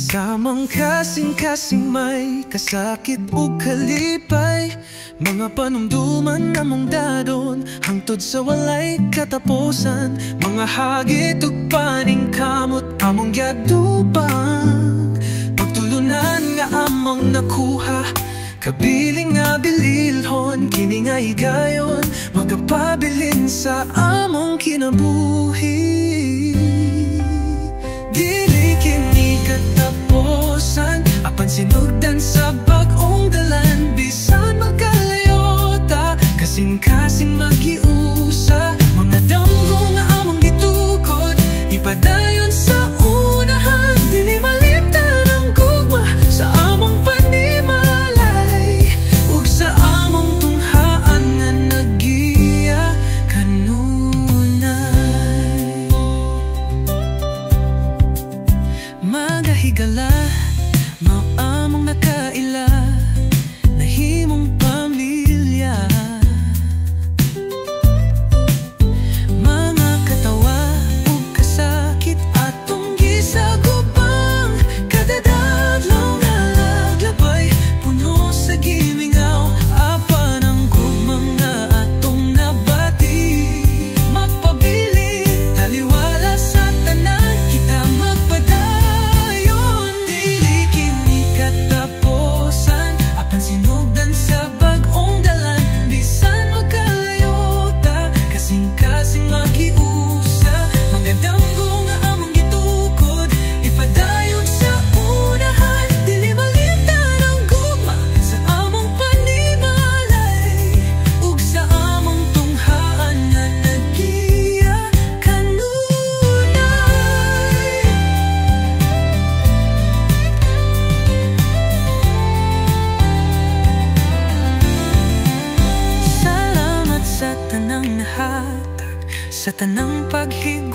Samang kasing-kasing may kasakit o kalipay, mga panumduman namong dadon hangtod sa walay katapusan. Mga hagit ug paning kamot among gyadubang, pagtulunan nga among nakuha, kabiling nga bililhon, kini nga higayon, magapabilin sa among kinabuhi. Dili kini katapusan, apan sinugdan sa bag-ong dalan, bisan magkalayo ta, kasing-kasing magiusa. Mga damgo nga among gitukod, ipadayon sa unahan, dili malimtan ang gugma sa among panimalay, ug sa among tunghaan nga naggiya kanunay. Magahigala, mao among nakaila, nahimong pamilya. Mga katawa ug kasakit atong gisagubang, kadadadlaw nga laglabay, puno sa gimingaw, apan ang gugmang nga atong nabati. Magpabilin, taliwala sa tanan, kita magpadayon. Dili kini katapusan, apan sinugdan sa bag-ong dalan, bisan magkalayo ta, kasing-kasing magiusa. Mga damgo nga among gitukod, ipadayon sa unahan, dili malimtan ang gugma sa among panimalay, ug sa among tunghaan nga naggiya kanunay. Salamat sa tanang nahatag, sa tanang paghigugma.